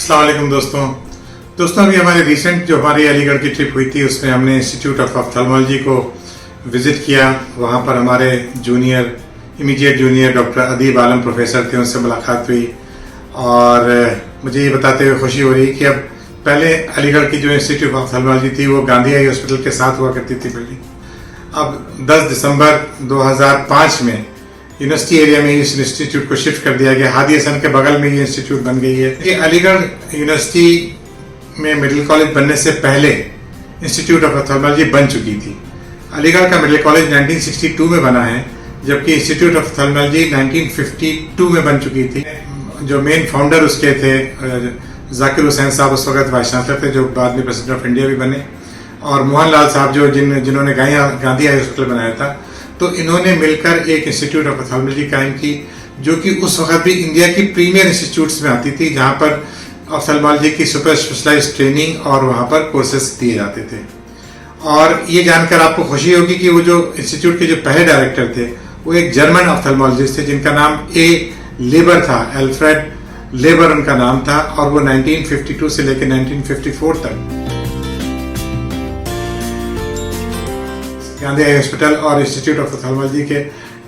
अस्सलाम वालेकुम दोस्तों अभी हमारी रिसेंट जो हमारी अलीगढ़ की ट्रिप हुई थी उसमें हमने इंस्टीट्यूट ऑफ ऑफ्थल्मोलॉजी को विज़िट किया। वहाँ पर हमारे इमीडिएट जूनियर डॉक्टर अदीब आलम प्रोफेसर थे, उनसे मुलाकात हुई और मुझे ये बताते हुए खुशी हो रही कि अब पहले अलीगढ़ की जो इंस्टीट्यूट ऑफ ऑफ्थल्मोलॉजी थी वो गांधी आई हॉस्पिटल के साथ हुआ करती थी बिल्डिंग। अब 10 दिसंबर 2005 में यूनिवर्सिटी एरिया में इस इंस्टीट्यूट को शिफ्ट कर दिया गया। हादी हसन के बगल में ये इंस्टीट्यूट बन गई है। ये अलीगढ़ यूनिवर्सिटी में मेडिकल कॉलेज बनने से पहले इंस्टीट्यूट ऑफ ऑफ्थल्मोलॉजी बन चुकी थी। अलीगढ़ का मेडिकल कॉलेज 1962 में बना है, जबकि इंस्टीट्यूट ऑफ ऑफ्थल्मोलॉजी 1952 में बन चुकी थी। जो मेन फाउंडर उसके थे जाकिर हुसैन साहब, उस वक्त वाइस चांसलर थे, जो बाद में प्रेसिडेंट ऑफ इंडिया भी बने, और मोहन लाल साहब जो जिन्होंने गांधी आई हॉस्पिटल बनाया था। तो इन्होंने मिलकर एक इंस्टीट्यूट ऑफ ऑफ्थल्मोलॉजी कायम की, जो कि उस वक्त भी इंडिया की प्रीमियर इंस्टीट्यूट्स में आती थी, जहां पर ऑफ्थल्मोलॉजी की सुपर स्पेशलाइज्ड ट्रेनिंग और वहां पर कोर्सेज दिए जाते थे। और ये जानकर आपको खुशी होगी कि वो जो इंस्टीट्यूट के जो पहले डायरेक्टर थे वो एक जर्मन ऑफ्थल्मोलॉजिस्ट थे, जिनका नाम ए लेबर था, एल्फ्रेड लेबर उनका नाम था, और वो 1952 से लेकर 1954 तक गांधी आई हॉस्पिटल और इंस्टीट्यूट ऑफ ऑफ्थल्मोलॉजी के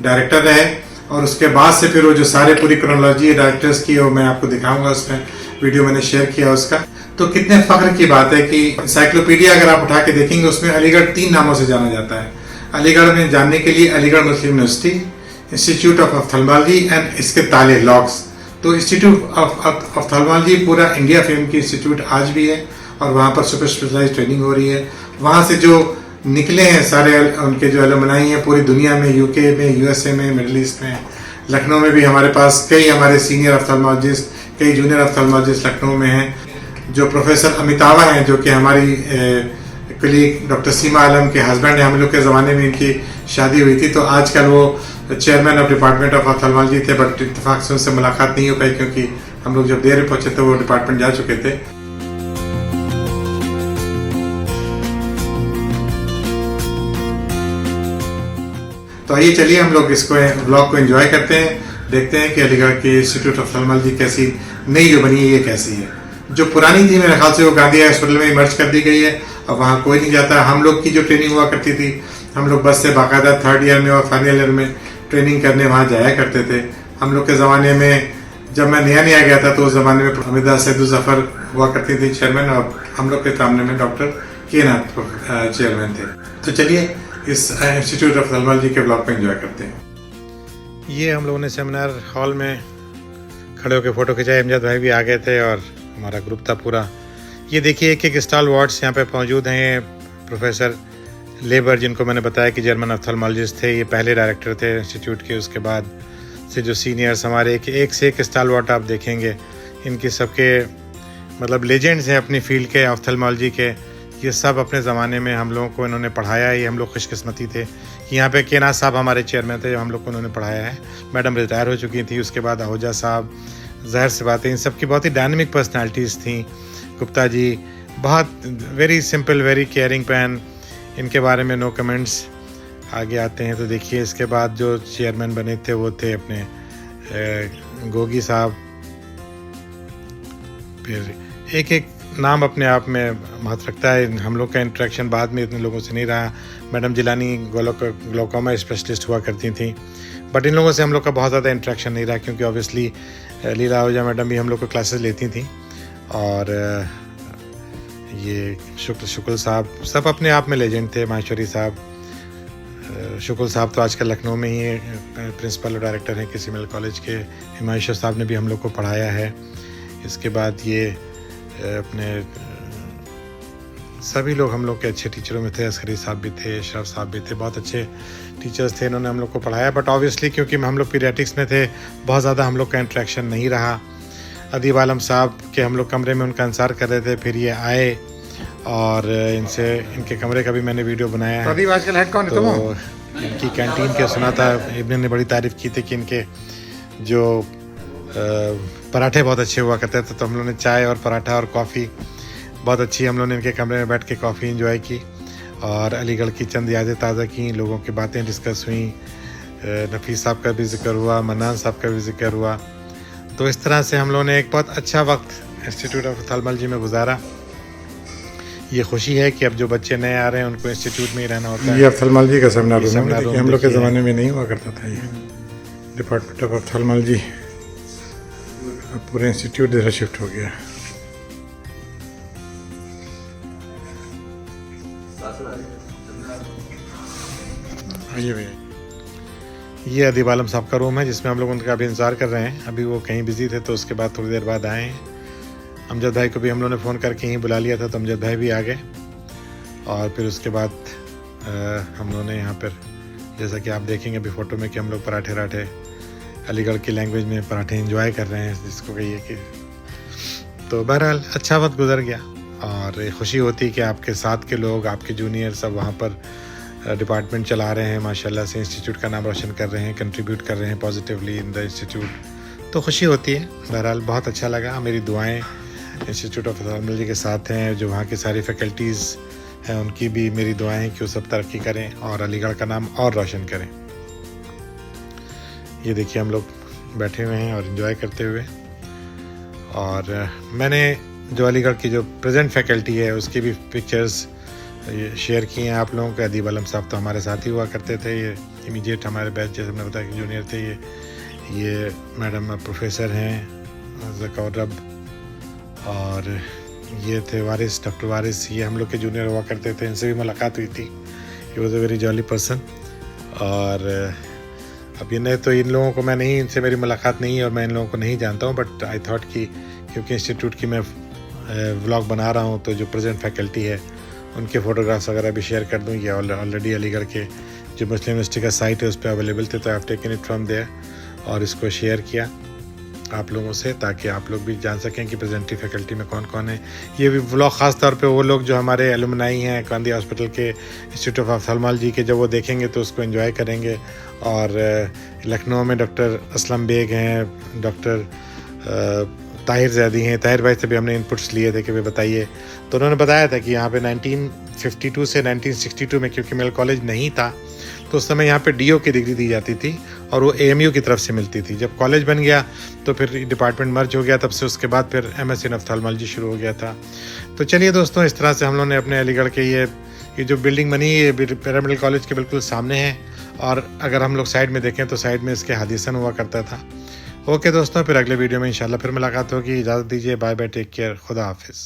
डायरेक्टर रहे। और उसके बाद से फिर वो जो सारे पूरी क्रोनोलॉजी डायरेक्टर्स की वो मैं आपको दिखाऊंगा, उसमें वीडियो मैंने शेयर किया उसका। तो कितने फख्र की बात है कि एनसाइक्लोपीडिया अगर आप उठा के देखेंगे उसमें अलीगढ़ 3 नामों से जाना जाता है। अलीगढ़ में जानने के लिए Aligarh Muslim university, institute of ophthalmology and इसके ताले लॉग्स। तो इंस्टीट्यूट ऑफ ऑफ्थल्मोलॉजी पूरा इंडिया फेम की इंस्टीट्यूट आज भी है और वहाँ पर सुपर स्पेशलाइज्ड ट्रेनिंग हो रही है। वहाँ से जो निकले हैं सारे उनके जो एलुमनाई हैं पूरी दुनिया में, यूके में, यूएसए में, मिडिल ईस्ट में, लखनऊ में भी हमारे पास कई हमारे सीनियर ऑफ्थल्मोलॉजिस्ट, कई जूनियर ऑफ्थल्मोलॉजिस्ट लखनऊ में हैं। जो प्रोफेसर अमितावा हैं, जो कि हमारी कलीग डॉक्टर सीमा आलम के हस्बैंड हैं, हम लोग के ज़माने में इनकी शादी हुई थी, तो आजकल वो chairman of department of ophthalmology थे, बट इत्तेफाक से उनसे मुलाकात नहीं हो पाई क्योंकि हम लोग जब देर में पहुंचे तो वो डिपार्टमेंट जा चुके थे। तो आइए चलिए हम लोग इसको ब्लॉग को एंजॉय करते हैं, देखते हैं कि अलीगढ़ की इंस्टीट्यूट ऑफ ऑफ्थल्मोलॉजी कैसी नई जो बनी है ये कैसी है। जो पुरानी थी मेरे ख्याल से वो गांधी आई हॉस्पिटल में मर्ज कर दी गई है, अब वहाँ कोई नहीं जाता। हम लोग की जो ट्रेनिंग हुआ करती थी, हम लोग बस से बाकायदा 3rd ईयर में और फाइनल ईयर में ट्रेनिंग करने वहाँ जाया करते थे। हम लोग के ज़माने में जब मैं नया गया था तो उस ज़माने में हमीदा सैदुल जफ़र हुआ करती थी चेयरमैन, और हम लोग के सामने में डॉक्टर के नाथ चेयरमैन थे। तो चलिए इस इंस्टीट्यूट ऑफ ऑफ्थल्मोलॉजी के ब्लॉग में एंजॉय करते हैं। ये हम लोगों ने सेमिनार हॉल में खड़े होकर फ़ोटो खिंचाई, अमजद भाई भी आ गए थे और हमारा ग्रुप था पूरा। ये देखिए एक स्टॉल वार्ड्स यहाँ पे मौजूद हैं। प्रोफेसर लेबर, जिनको मैंने बताया कि जर्मन ऑफ्थल्मोलॉजिस्ट थे, ये पहले डायरेक्टर थे इंस्टीट्यूट के। उसके बाद से जो सीनियर्स हमारे एक से एक स्टॉल वार्ड आप देखेंगे, इनके सबके मतलब लेजेंड्स हैं अपनी फील्ड के, ऑफ्थल्मोलॉजी के। ये सब अपने ज़माने में हम लोगों को इन्होंने पढ़ाया है। ये हम लोग खुशकिस्मती थे कि यहाँ पे केनाथ साहब हमारे चेयरमैन थे, जो हम लोग को उन्होंने पढ़ाया है। मैडम रिटायर हो चुकी थी, उसके बाद आहूजा साहब, ज़ाहिर सी बात है इन सब की बहुत ही डायनामिक पर्सनालिटीज़ थी। गुप्ता जी बहुत very simple, very caring pan, इनके बारे में नो कमेंट्स। आगे आते हैं तो देखिए इसके बाद जो चेयरमैन बने थे वो थे अपने गोगी साहब। फिर एक नाम अपने आप में महत्व रखता है। हम लोग का इंटरेक्शन बाद में इतने लोगों से नहीं रहा। मैडम जिलानी ग्लोकोमा स्पेशलिस्ट हुआ करती थी, बट इन लोगों से हम लोग का बहुत ज़्यादा इंटरेक्शन नहीं रहा क्योंकि ऑब्वियसली लीला आहूजा मैडम भी हम लोग को क्लासेस लेती थी। और ये शुक्ल साहब सब अपने आप में लेजेंड थे। माहेश्वरी साहब, शुक्ल साहब तो आजकल लखनऊ में ही प्रिंसिपल और डायरेक्टर हैं किसी मेडिकल कॉलेज के। हिमांशु साहब ने भी हम लोग को पढ़ाया है। इसके बाद ये अपने सभी लोग हम लोग के अच्छे टीचरों में थे। असगरी साहब भी थे, अशरफ साहब भी थे, बहुत अच्छे टीचर्स थे, इन्होंने हम लोग को पढ़ाया। बट ऑब्वियसली क्योंकि हम लोग पीडियाट्रिक्स में थे, बहुत ज़्यादा हम लोग का इंटरेक्शन नहीं रहा। अदीब आलम साहब के हम लोग कमरे में उनका इंतज़ार कर रहे थे, फिर ये आए और इनके कमरे का भी मैंने वीडियो बनाया है। अदीब आजकल हेड कौन है? तो इनकी कैंटीन के सुना था, इब्न ने बड़ी तारीफ़ की थी कि इनके जो पराठे बहुत अच्छे हुआ करते थे। तो हम लोगों ने चाय और पराठा और कॉफ़ी बहुत अच्छी, हम लोगों ने इनके कमरे में बैठ के कॉफ़ी एंजॉय की और अलीगढ़ की चंद यादें ताज़ा की, लोगों की बातें डिस्कस हुई। नफीस साहब का भी जिक्र हुआ, मन्नान साहब का भी जिक्र हुआ। तो इस तरह से हम लोगों ने एक बहुत अच्छा वक्त इंस्टीट्यूट ऑफ ऑफ्थाल्मोलॉजी में गुजारा। ये खुशी है कि अब जो बच्चे नए आ रहे हैं उनको इंस्टीट्यूट में ही रहना होता है। ये ऑफ्थाल्मोलॉजी का सेमिनार रूम है, रूम हम लोग के ज़माने में नहीं हुआ करता था ये। डिपार्टमेंट ऑफ ऑफ्थाल्मोलॉजी अब पूरे इंस्टीट्यूट इधर शिफ्ट हो गया। आइए भैया, ये अदीब आलम साहब का रूम है जिसमें हम लोग उनका अभी इंतज़ार कर रहे हैं। अभी वो कहीं बिजी थे तो उसके बाद थोड़ी देर बाद आए हैं। अमजद भाई को भी हम लोगों ने फ़ोन करके ही बुला लिया था तो अमजद भाई भी आ गए। और फिर उसके बाद हम लोगों ने यहाँ पर, जैसा कि आप देखेंगे अभी फ़ोटो में, कि हम लोग पराठे राठे अलीगढ़ की लैंग्वेज में पराठे एंजॉय कर रहे हैं, जिसको कहिए कि। तो बहरहाल अच्छा वक्त गुजर गया और खुशी होती है कि आपके साथ के लोग, आपके जूनियर सब वहाँ पर डिपार्टमेंट चला रहे हैं, माशाल्लाह से इंस्टीट्यूट का नाम रोशन कर रहे हैं, कंट्रीब्यूट कर रहे हैं पॉजिटिवली इन द इंस्टीट्यूट। तो खुशी होती है। बहरहाल बहुत अच्छा लगा। मेरी दुआएं इंस्टीट्यूट ऑफ ऑफ्थाल्मोलॉजी के साथ हैं। जो वहाँ की सारी फैकल्टीज़ हैं उनकी भी मेरी दुआएं हैं कि वो सब तरक्की करें और अलीगढ़ का नाम और रोशन करें। ये देखिए हम लोग बैठे हुए हैं और इन्जॉय करते हुए। और मैंने जो अलीगढ़ की जो प्रेजेंट फैकल्टी है उसकी भी पिक्चर्स शेयर किए हैं आप लोगों के। अदीब आलम साहब तो हमारे साथ ही हुआ करते थे, ये इमीडिएट हमारे बैच, जैसे हमने बताया कि जूनियर थे। ये मैडम प्रोफेसर हैं ज़का रब, और ये थे वारिस, डॉक्टर वारिस, ये हम लोग के जूनियर हुआ करते थे। इनसे भी मुलाकात हुई थी। He was a very jolly person. और अब ये नहीं तो इन लोगों को मैं नहीं, इनसे मेरी मुलाकात नहीं है और मैं इन लोगों को नहीं जानता हूँ, बट आई थॉट कि क्योंकि इंस्टीट्यूट की मैं व्लॉग बना रहा हूँ तो जो प्रेजेंट फैकल्टी है उनके फ़ोटोग्राफ्स वगैरह भी शेयर कर दूँ। ये ऑलरेडी अलीगढ़ के जो मुस्लिम यूनिवर्सिटी का साइट है उस पर अवेलेबल थे, तो I have taken it from there और इसको शेयर किया आप लोगों से, ताकि आप लोग भी जान सकें कि प्रेजेंटिव फैकल्टी में कौन कौन है। ये भी व्लॉग ख़ास तौर पे वो लोग जो हमारे एलुमनाई हैं गांधी हॉस्पिटल के इंस्टीट्यूट ऑफ ऑफ्थाल्मोलॉजी के, जब वो देखेंगे तो उसको एंजॉय करेंगे। और लखनऊ में डॉक्टर असलम बेग हैं, डॉक्टर ताहिर ज़ैदी हैं। ताहिर भाई से भी हमने इनपुट्स लिए थे कि वे बताइए, तो उन्होंने बताया था कि यहाँ पे 1952 से 1962 में, क्योंकि मेडिकल कॉलेज नहीं था तो उस समय यहाँ पे डीओ की डिग्री दी जाती थी और वो एएमयू की तरफ से मिलती थी। जब कॉलेज बन गया तो फिर डिपार्टमेंट मर्ज हो गया, तब से उसके बाद फिर एमएससी इन ऑफ्थाल्मोलॉजी शुरू हो गया था। तो चलिए दोस्तों, इस तरह से हम लोगों ने अपने अलीगढ़ के ये जो बिल्डिंग बनी है, ये पिरामिडल कॉलेज के बिल्कुल सामने है। और अगर हम लोग साइड में देखें तो साइड में इसके हादीसन हुआ करता था। ओके दोस्तों, फिर अगले वीडियो में इंशाल्लाह फिर मुलाकात होगी। इजाज़त दीजिए, बाय बाय, टेक केयर, खुदा हाफिज़।